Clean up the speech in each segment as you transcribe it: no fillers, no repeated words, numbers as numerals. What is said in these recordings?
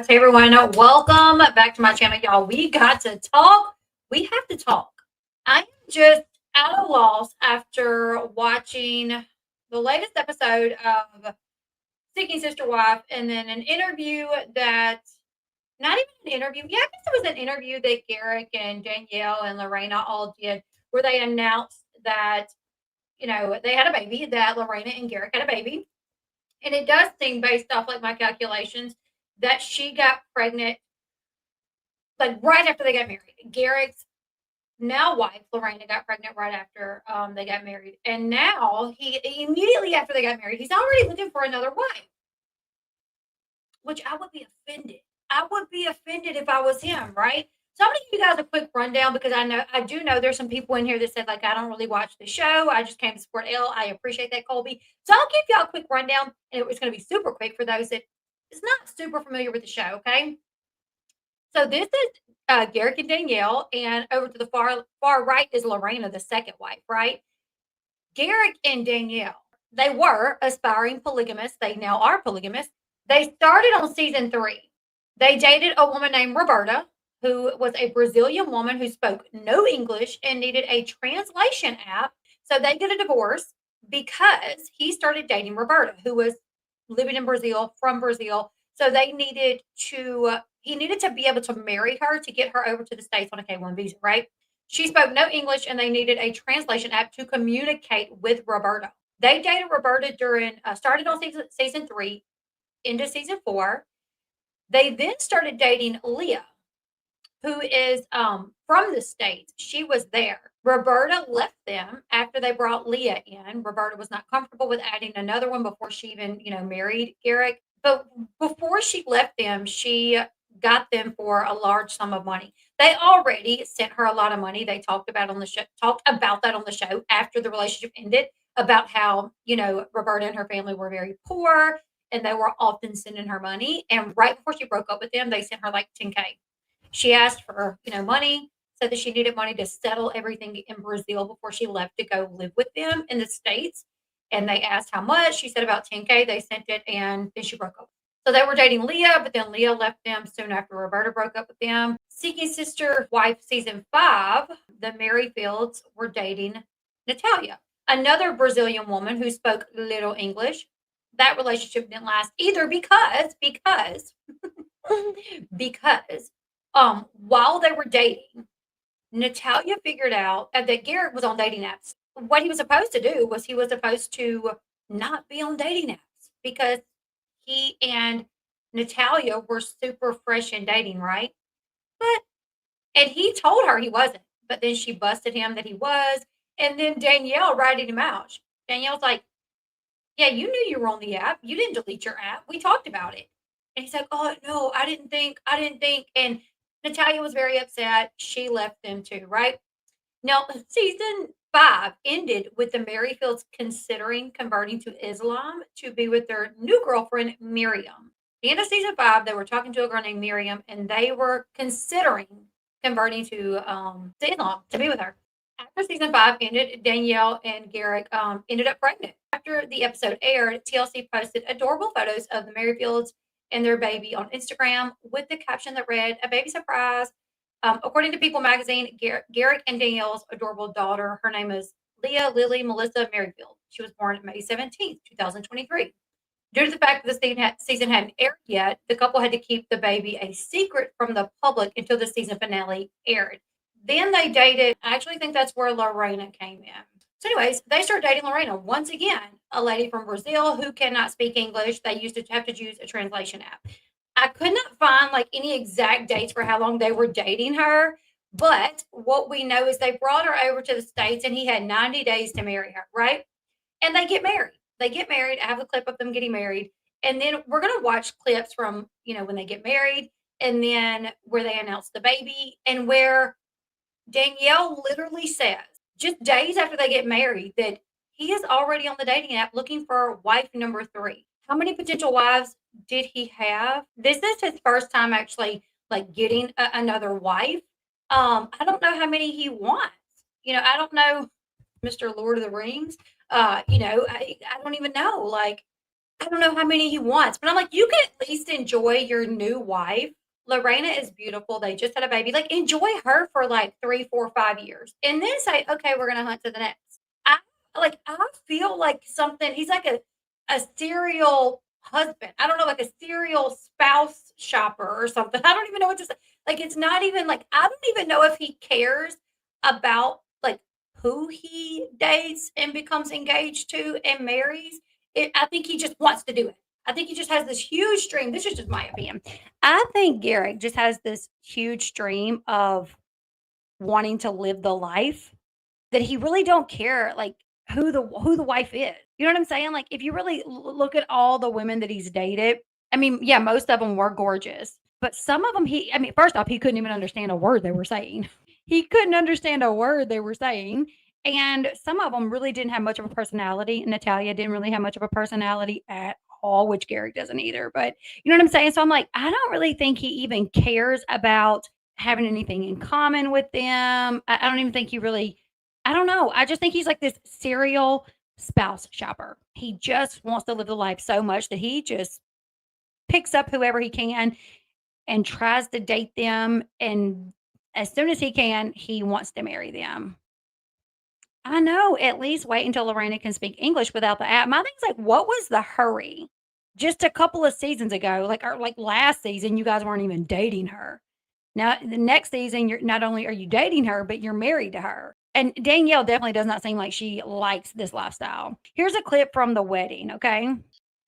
guys. Hey, everyone. Welcome back to my channel, y'all. We got to talk. We have to talk. I am just at a loss after watching the latest episode of Seeking Sister Wife and then an interview that, not even an interview. Yeah, I guess it was an interview that Garrick and Danielle and Lorrana all did where they announced that, they had a baby, that Lorrana and Garrick had a baby. And it does seem, based off like my calculations, that she got pregnant like right after they got married. Garrick's now wife, Lorrana, got pregnant right after they got married. And now he immediately after they got married, he's already looking for another wife. Which I would be offended. I would be offended if I was him, right? So I'm gonna give you guys a quick rundown because I do know there's some people in here that said like I don't really watch the show. I just came to support Elle. I appreciate that, Colby. So I'll give y'all a quick rundown, and it's gonna be super quick for those that is not super familiar with the show. Okay, so this is Garrick and Danielle, and over to the far right is Lorrana, the second wife, right? Garrick and Danielle, they were aspiring polygamists. They now are polygamists. They started on season 3. They dated a woman named Roberta, who was a Brazilian woman who spoke no English and needed a translation app. So they get a divorce because he started dating Roberta, who was living in Brazil, from Brazil. So he needed to be able to marry her to get her over to the States on a K-1 visa, right? She spoke no English and they needed a translation app to communicate with Roberta. They dated Roberta started on season 3 into season 4. They then started dating Leah, who is from the States. She was there. Roberta left them after they brought Leah in. Roberta was not comfortable with adding another one before she even, married Garrick. But before she left them, she got them for a large sum of money. They already sent her a lot of money. They talked about that on the show after the relationship ended, about how, Roberta and her family were very poor and they were often sending her money. And right before she broke up with them, they sent her like 10K. She asked for, money, said that she needed money to settle everything in Brazil before she left to go live with them in the States. And they asked how much. She said about 10K. They sent it, and then she broke up. So they were dating Leah, but then Leah left them soon after Roberta broke up with them. Seeking Sister Wife season 5, the Merrifields were dating Natalia, another Brazilian woman who spoke little English. That relationship didn't last either because while they were dating, Natalia figured out that Garrick was on dating apps. What he was supposed to do was he was supposed to not be on dating apps because he and Natalia were super fresh in dating, right? And he told her he wasn't, but then she busted him that he was. And then Danielle ratted him out. Danielle's like, yeah, you knew you were on the app. You didn't delete your app. We talked about it. And he's like, oh, no, I didn't think. And Natalia was very upset. She left them too, right? Now, season 5 ended with the Merrifields considering converting to Islam to be with their new girlfriend, Miriam. At the end of season 5, they were talking to a girl named Miriam, and they were considering converting to Islam to be with her. After season 5 ended, Danielle and Garrick ended up pregnant. After the episode aired, TLC posted adorable photos of the Merrifields and their baby on Instagram with the caption that read, "A baby surprise." According to People magazine, Garrick and Danielle's adorable daughter, her name is Leah Lily Melissa Merrifield. She was born May 17th, 2023. Due to the fact that the season hadn't aired yet, the couple had to keep the baby a secret from the public until the season finale aired. Then they dated. I actually think that's where Lorrana came in. So anyways, they started dating Lorrana. Once again, a lady from Brazil who cannot speak English. They used to have to use a translation app. I could not find like any exact dates for how long they were dating her. But what we know is they brought her over to the States and he had 90 days to marry her, right? And they get married. I have a clip of them getting married. And then we're going to watch clips from, when they get married and then where they announce the baby and where Danielle literally says, just days after they get married, that he is already on the dating app looking for wife number 3. How many potential wives did he have? This is his first time actually like getting another wife. I don't know how many he wants. I don't know, Mr. Lord of the Rings. I don't even know. Like, I don't know how many he wants, but I'm like, you can at least enjoy your new wife. Lorena is beautiful. They just had a baby. Like, enjoy her for like 3, 4, 5 years, and then say, okay, we're gonna hunt to the next. I I feel like something. He's like a serial husband. I don't know, like a serial spouse shopper or something. I don't even know what to say. Like, it's not even like I don't even know if he cares about like who he dates and becomes engaged to and marries. I think he just wants to do it. I think he just has this huge dream. This is just my opinion. I think Garrick just has this huge dream of wanting to live the life that he really don't care like who the wife is. You know what I'm saying? Like if you really look at all the women that he's dated, I mean, yeah, most of them were gorgeous, but some of them I mean, first off, he couldn't even understand a word they were saying. He couldn't understand a word they were saying. And some of them really didn't have much of a personality. Natalia didn't really have much of a personality at all, which Garrick doesn't either. But you know what I'm saying? So I'm like, I don't really think he even cares about having anything in common with them. I don't even think he really, I don't know. I just think he's like this serial spouse shopper. He just wants to live the life so much that he just picks up whoever he can and tries to date them. And as soon as he can, he wants to marry them. I know. At least wait until Lorena can speak English without the app. My thing's like, what was the hurry? Just a couple of seasons ago, like or like last season, you guys weren't even dating her. Now the next season, you're not only are you dating her, but you're married to her. And Danielle definitely does not seem like she likes this lifestyle. Here's a clip from the wedding. Okay,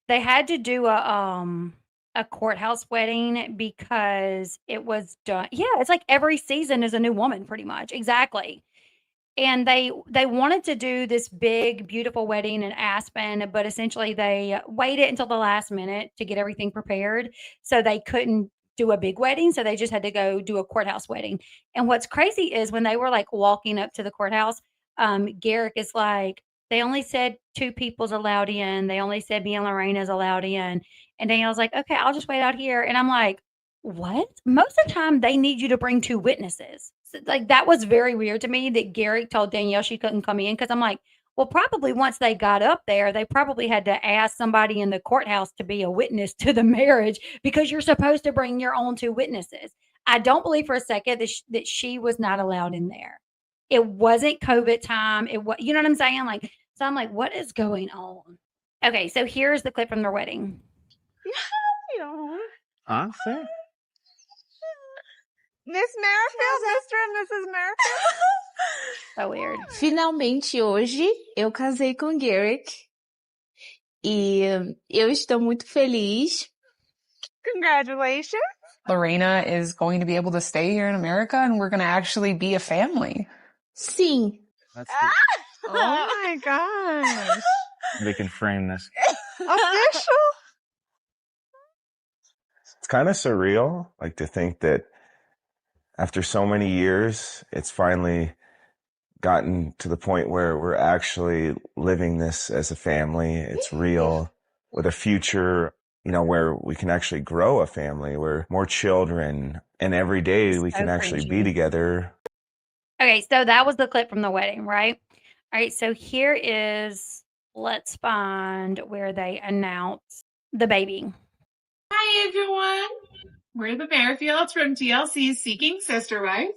they had to do a courthouse wedding because it was done. Yeah, it's like every season is a new woman, pretty much. Exactly. And they wanted to do this big, beautiful wedding in Aspen, but essentially they waited until the last minute to get everything prepared, so they couldn't do a big wedding, so they just had to go do a courthouse wedding. And what's crazy is when they were, like, walking up to the courthouse, Garrick is like, "They only said 2 people's allowed in. They only said me and Lorena's allowed in." And Danielle's like, "Okay, I'll just wait out here." And I'm like, what? Most of the time, they need you to bring 2 witnesses. So, like, that was very weird to me that Garrick told Danielle she couldn't come in because 'cause I'm like, well, probably once they got up there, they probably had to ask somebody in the courthouse to be a witness to the marriage because you're supposed to bring your own 2 witnesses. I don't believe for a second that she was not allowed in there. It wasn't COVID time. It was, you know what I'm saying? Like, so I'm like, what is going on? Okay, so here's the clip from their wedding. Ah, fair. Miss Merrifield, Mr. and Mrs. Merrifield. So weird. Finalmente hoje eu casei com Garrick e eu estou muito feliz. Congratulations. Lorena is going to be able to stay here in America and we're going to actually be a family. Sim. That's Oh my gosh. we can frame this. Official. It's kind of surreal, like to think that after so many years, it's finally gotten to the point where we're actually living this as a family. It's real with a future, where we can actually grow a family, where more children, and every day we can actually be together. Okay, so that was the clip from the wedding, right? All right, so here is, let's find where they announce the baby. Hi, everyone. We're the Merrifields from TLC's Seeking Sister Wife.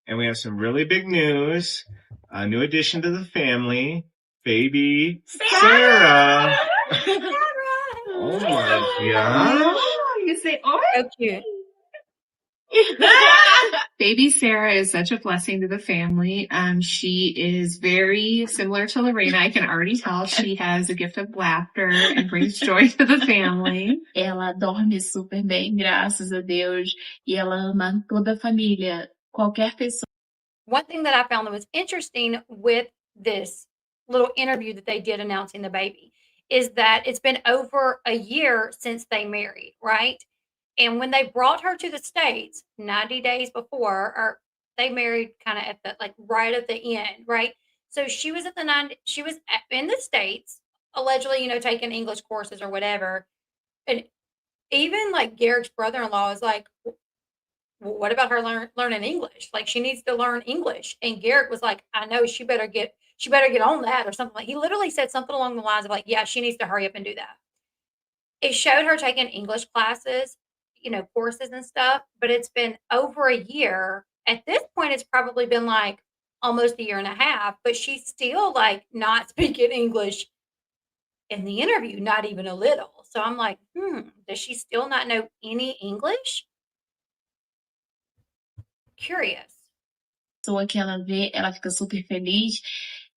And we have some really big news. A new addition to the family, baby Sarah. Oh my God. Oh, you say, oh, So cute. Baby Sarah is such a blessing to the family. She is very similar to Lorena. I can already tell she has a gift of laughter and brings joy to the family. Ela dorme super bem, graças a Deus, e ela ama toda a família. Qualquer pessoa. One thing that I found that was interesting with this little interview that they did announcing the baby is that it's been over a year since they married, right? And when they brought her to the States 90 days before, or they married kind of at the like right at the end, right? So she was in the States, allegedly, taking English courses or whatever. And even like Garrick's brother-in-law is like, what about her learning English? Like she needs to learn English. And Garrick was like, I know she better get on that or something. Like he literally said something along the lines of like, yeah, she needs to hurry up and do that. it showed her taking English classes, courses and stuff, but it's been over a year. At this point, it's probably been like almost a year and a half, but she's still like not speaking English in the interview, not even a little. So I'm like, does she still not know any English? Curious. Pessoa que ela vê, ela fica super feliz.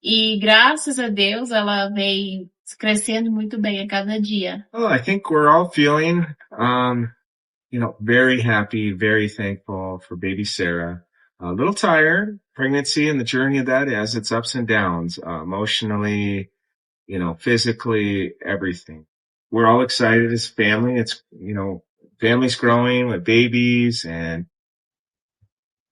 E graças a Deus, ela vem crescendo muito bem a cada dia. Oh, I think we're all feeling, very happy, very thankful for baby Sarah. A little tired. Pregnancy and the journey of that has its ups and downs, emotionally, physically, everything. We're all excited as family. It's, family's growing with babies and,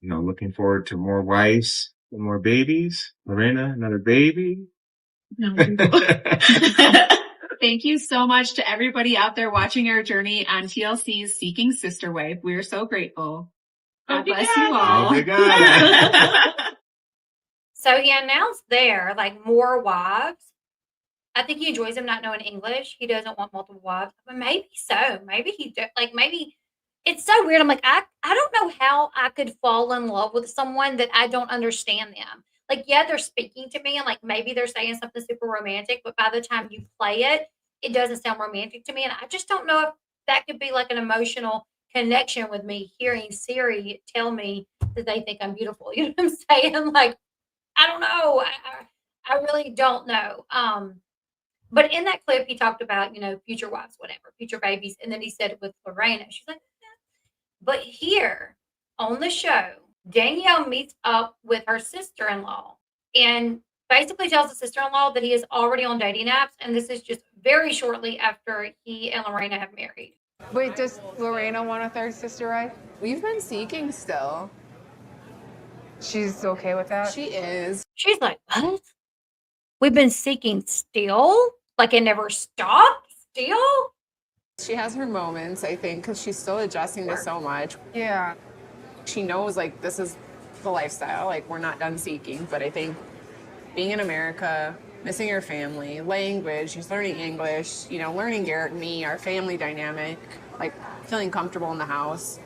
looking forward to more wives and more babies. Lorrana, another baby. No. Thank you so much to everybody out there watching our journey on TLC's Seeking Sister Wife. We're so grateful. God bless you all. So he announced there, like, more wives. I think he enjoys them not knowing English. He doesn't want multiple wives, but maybe so. Maybe maybe it's so weird. I'm like, I don't know how I could fall in love with someone that I don't understand them. Like, yeah, they're speaking to me and like maybe they're saying something super romantic, but by the time you play it, it doesn't sound romantic to me. And I just don't know if that could be like an emotional connection with me hearing Siri tell me that they think I'm beautiful. You know what I'm saying? Like, I don't know. I really don't know. But in that clip, he talked about, future wives, whatever, future babies. And then he said it with Lorrana. She's like, but here on the show, Danielle meets up with her sister-in-law and basically tells the sister-in-law that he is already on dating apps. And this is just very shortly after he and Lorrana have married. Wait, does Lorrana want a third sister wife? We've been seeking still. She's okay with that? She is. She's like, what? We've been seeking still? Like it never stopped? Still? She has her moments, I think, because she's still adjusting to so much. Yeah. She knows, like, this is the lifestyle. Like, we're not done seeking. But I think being in America, missing her family, language, she's learning English, learning Garrick, me, our family dynamic, like, feeling comfortable in the house.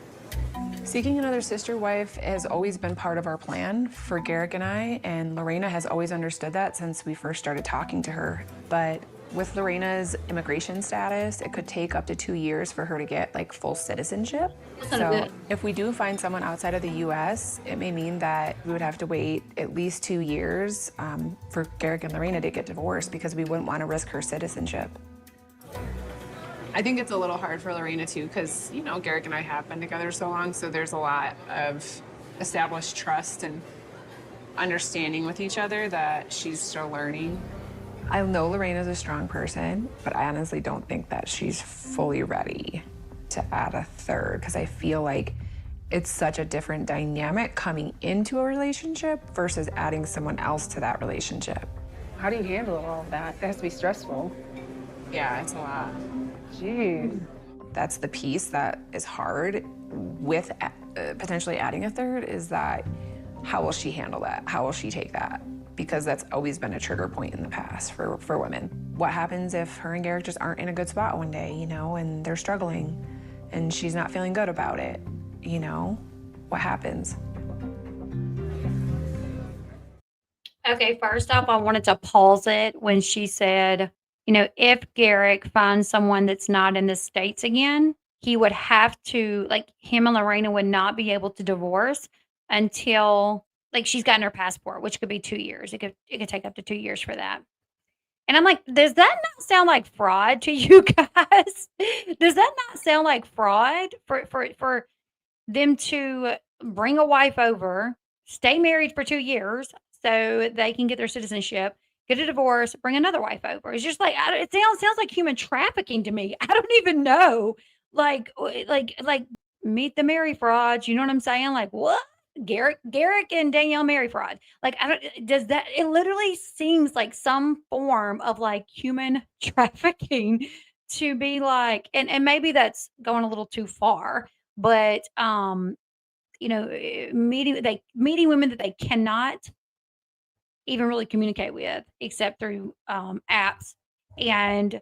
Seeking another sister wife has always been part of our plan for Garrick and I, and Lorrana has always understood that since we first started talking to her. But with Lorrana's immigration status, it could take up to 2 years for her to get like full citizenship. So if we do find someone outside of the US, it may mean that we would have to wait at least 2 years for Garrick and Lorrana to get divorced because we wouldn't want to risk her citizenship. I think it's a little hard for Lorrana too because, Garrick and I have been together so long, so there's a lot of established trust and understanding with each other that she's still learning. I know Lorrana's a strong person, but I honestly don't think that she's fully ready to add a third because I feel like it's such a different dynamic coming into a relationship versus adding someone else to that relationship. How do you handle all of that? It has to be stressful. Yeah, it's a lot. Jeez. That's the piece that is hard with potentially adding a third is that how will she handle that? How will she take that? Because that's always been a trigger point in the past for women. What happens if her and Garrick just aren't in a good spot one day, and they're struggling and she's not feeling good about it, What happens? Okay, first off, I wanted to pause it when she said, if Garrick finds someone that's not in the States again, he would have to, him and Lorrana would not be able to divorce until, she's gotten her passport, which could be 2 years. It could take up to 2 years for that. And I'm like, does that not sound like fraud to you guys? Does that not sound like fraud for them to bring a wife over, stay married for 2 years so they can get their citizenship, get a divorce, bring another wife over? It's just like, it sounds like human trafficking to me. I don't even know. Like meet the Mary frauds. You know what I'm saying? Like, what? Garrick and Danielle marry fraud. Like, it literally seems like some form of like human trafficking to be like, and maybe that's going a little too far, but meeting women that they cannot even really communicate with except through apps and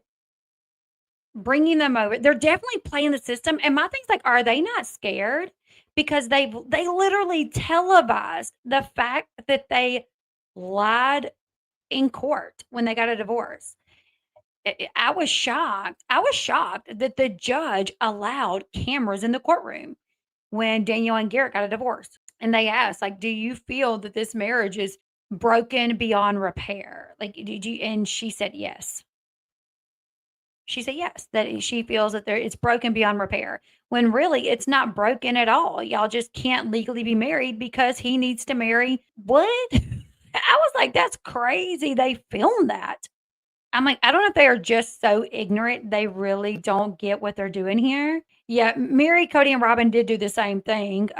bringing them over. They're definitely playing the system. And my thing's like, are they not scared? Because they literally televised the fact that they lied in court when they got a divorce. I was shocked. I was shocked that the judge allowed cameras in the courtroom when Danielle and Garrett got a divorce. And they asked, like, do you feel that this marriage is broken beyond repair? Like, did you? And she said yes. She said yes, that she feels that it's broken beyond repair. When really it's not broken at all. Y'all just can't legally be married because he needs to marry what? I was like, that's crazy. They filmed that. I'm like, I don't know if they are just so ignorant they really don't get what they're doing here. Yeah, Mary, Cody, and Robin did do the same thing.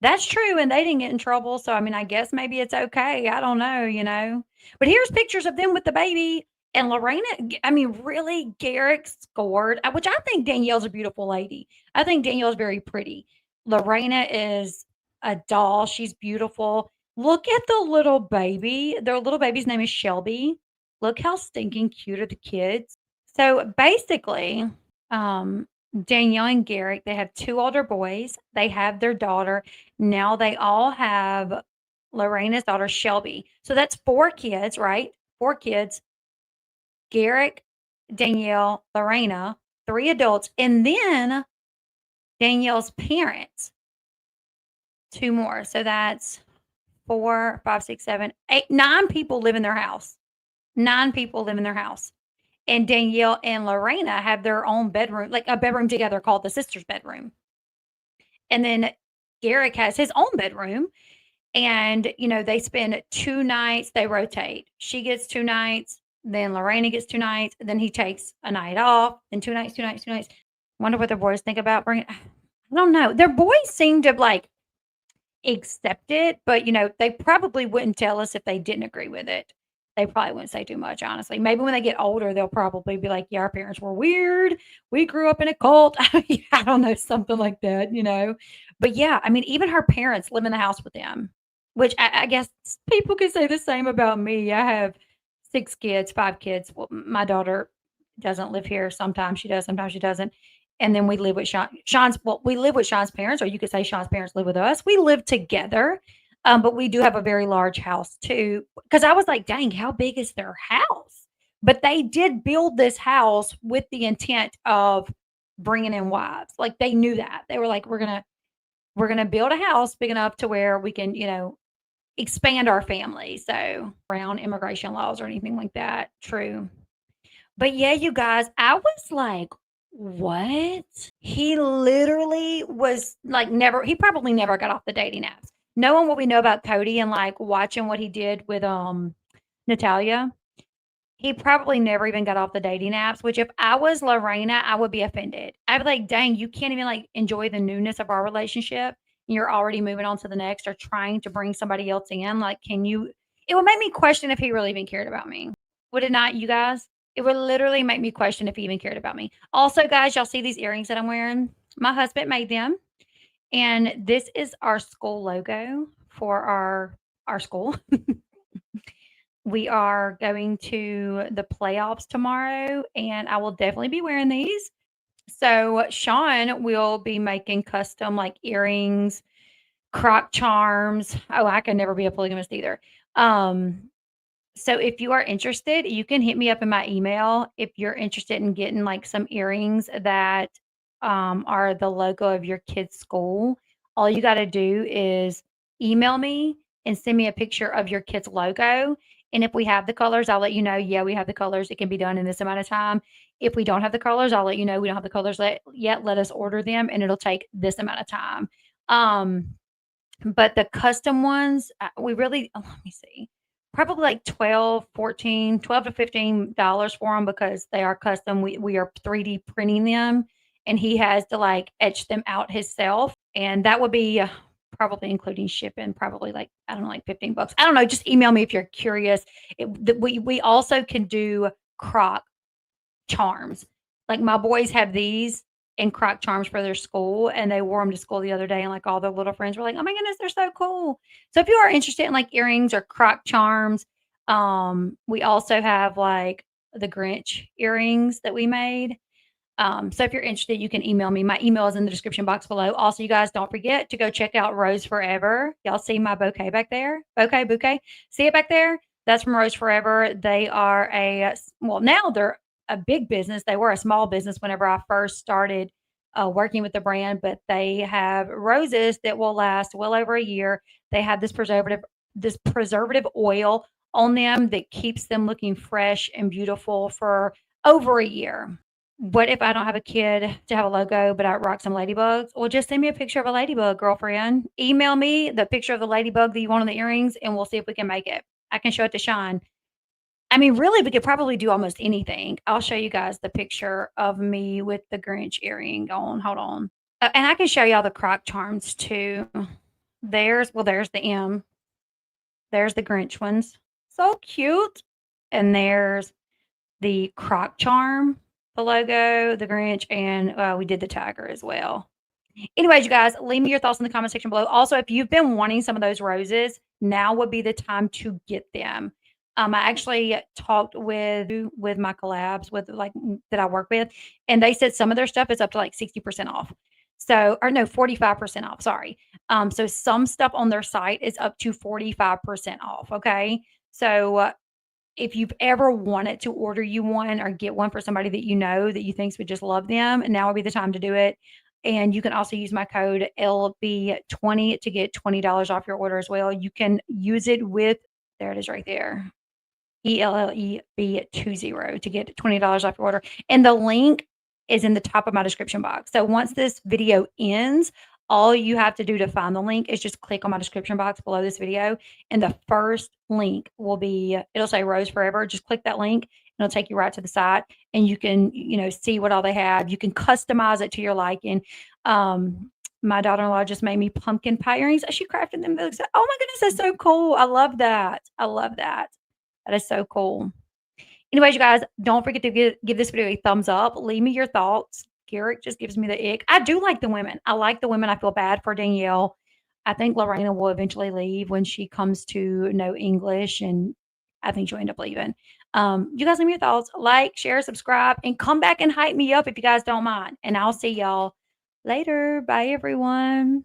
That's true, and they didn't get in trouble. So I mean, I guess maybe it's okay. I don't know, you know. But here's pictures of them with the baby. And Lorrana, I mean, really, Garrick scored, which I think Danielle's a beautiful lady. I think Danielle's very pretty. Lorrana is a doll. She's beautiful. Look at the little baby. Their little baby's name is Shelby. Look how stinking cute are the kids. So basically, Danielle and Garrick, they have 2 older boys. They have their daughter. Now they all have Lorrana's daughter, Shelby. So that's 4 kids, right? 4 kids. Garrick, Danielle, Lorrana, 3 adults, and then Danielle's parents, 2 more. So that's 4, 5, 6, 7, 8, 9 people live in their house. 9 people live in their house. And Danielle and Lorrana have their own bedroom, like a bedroom together called the sister's bedroom. And then Garrick has his own bedroom. And, you know, they spend 2 nights, they rotate. She gets 2 nights, then Lorrana gets 2 nights, then he takes a night off, then 2 nights, 2 nights, 2 nights. Wonder what their boys think about bringing. I don't know. Their boys seem to like accept it, but you know, they probably wouldn't tell us if they didn't agree with it. They probably wouldn't say too much, honestly. Maybe when they get older, they'll probably be like, yeah, our parents were weird. We grew up in a cult. I don't know, something like that, you know. But yeah, I mean, even her parents live in the house with them, which I guess people could say the same about me. I have 6 kids, 5 kids. Well, my daughter doesn't live here. Sometimes she does, sometimes she doesn't. And then we live with we live with Sean's parents, or you could say Sean's parents live with us. We live together. But we do have a very large house too. Because I was like, dang, how big is their house? But they did build this house with the intent of bringing in wives. Like they knew that. They were like, we're gonna build a house big enough to where we can, you know, expand our family. So around immigration laws or anything like that. True. But yeah, you guys, I was like, what? He literally was like he probably never got off the dating apps. Knowing what we know about Cody and like watching what he did with Natalia, he probably never even got off the dating apps, which if I was Lorrana, I would be offended. I'd be like, dang, you can't even like enjoy the newness of our relationship. You're already moving on to the next or trying to bring somebody else in. Like, can you? It would make me question if he really even cared about me. Would it not, you guys? It would literally make me question if he even cared about me. Also, guys, y'all see these earrings that I'm wearing? My husband made them. And this is our school logo for our school. We are going to the playoffs tomorrow, and I will definitely be wearing these. So Sean will be making custom like earrings, croc charms. Oh, I can never be a polygamist either. So if you are interested, you can hit me up in my email if you're interested in getting like some earrings that are the logo of your kid's school. All you got to do is email me and send me a picture of your kid's logo. And if we have the colors, I'll let you know. Yeah, we have the colors. It can be done in this amount of time. If we don't have the colors, I'll let you know we don't have the colors yet. Let us order them and it'll take this amount of time. But the custom ones, we really, let me see, probably like 12 to $15 for them because they are custom. We are 3D printing them and he has to like etch them out himself. And that would be probably including shipping, probably like, I don't know, like $15. I don't know. Just email me if you're curious. We also can do croc charms. Like my boys have these and croc charms for their school, and they wore them to school the other day, and like all their little friends were like, oh my goodness, they're so cool. So if you are interested in like earrings or croc charms, we also have like the Grinch earrings that we made. So if you're interested, you can email me. My email is in the description box below. Also, you guys don't forget to go check out Rose Forever. Y'all see my bouquet back there? Bouquet. See it back there? That's from Rose Forever. They are now they're a big business. They were a small business whenever I first started working with the brand, but they have roses that will last well over a year. They have this preservative oil on them that keeps them looking fresh and beautiful for over a year. What if I don't have a kid to have a logo, but I rock some ladybugs? Well, just send me a picture of a ladybug, girlfriend. Email me the picture of the ladybug that you want on the earrings, and we'll see if we can make it. I can show it to Sean. I mean, really, we could probably do almost anything. I'll show you guys the picture of me with the Grinch earring on. Hold on. And I can show y'all the croc charms too. There's the M. There's the Grinch ones. So cute. And there's the croc charm, the logo, the Grinch, and we did the tiger as well. Anyways, you guys, leave me your thoughts in the comment section below. Also, if you've been wanting some of those roses, now would be the time to get them. I actually talked with my collabs that I work with, and they said some of their stuff is up to like 60% off. So, or no, 45% off. Sorry. So some stuff on their site is up to 45% off. Okay. So if you've ever wanted to order you one or get one for somebody that you know that you think would just love them, now would be the time to do it. And you can also use my code LB20 to get $20 off your order as well. You can use it with, there it is right there, ELLEB20 to get $20 off your order. And the link is in the top of my description box. So once this video ends, all you have to do to find the link is just click on my description box below this video. And the first link will be, it'll say Rose Forever. Just click that link and it'll take you right to the site. And you can, see what all they have. You can customize it to your liking. My daughter-in-law just made me pumpkin pie earrings. She crafted them. Oh my goodness, that's so cool. I love that. That is so cool. Anyways, you guys, don't forget to give this video a thumbs up. Leave me your thoughts. Garrick just gives me the ick. I do like the women. I like the women. I feel bad for Danielle. I think Lorrana will eventually leave when she comes to know English, and I think she'll end up leaving. You guys leave me your thoughts. Like, share, subscribe, and come back and hype me up if you guys don't mind. And I'll see y'all later. Bye, everyone.